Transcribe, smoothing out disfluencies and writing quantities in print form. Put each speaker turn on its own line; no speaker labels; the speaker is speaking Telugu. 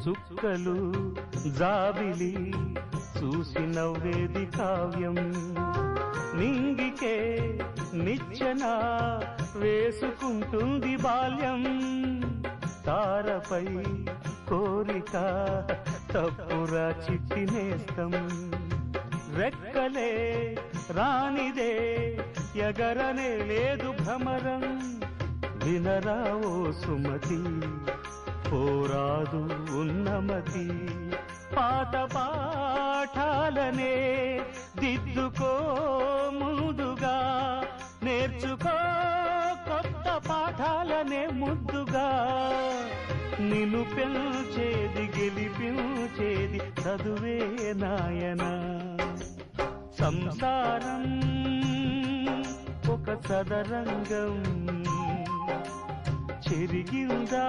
చుక్కలు జాబిలి చూసి నవ్వేది కావ్యం నింగికే నిచ్చెన వేసుకుంటుంది బాల్యం తారపై కోరిక తప్పురా చిట్టి నేస్తం రెక్కలే రానిదే ఎగరనే లేదు భ్రమరం వినరావో సుమతి పోరాదు ఉన్నమతి పాత పాఠాలనే దిద్దుకో ముందుగా నేర్చుకో కొత్త పాఠాలనే ముద్దుగా నిన్ను పెంచేది గెలిపించేది చదువే నాయన సంసారం ఒక సదరంగం చెరిగిందా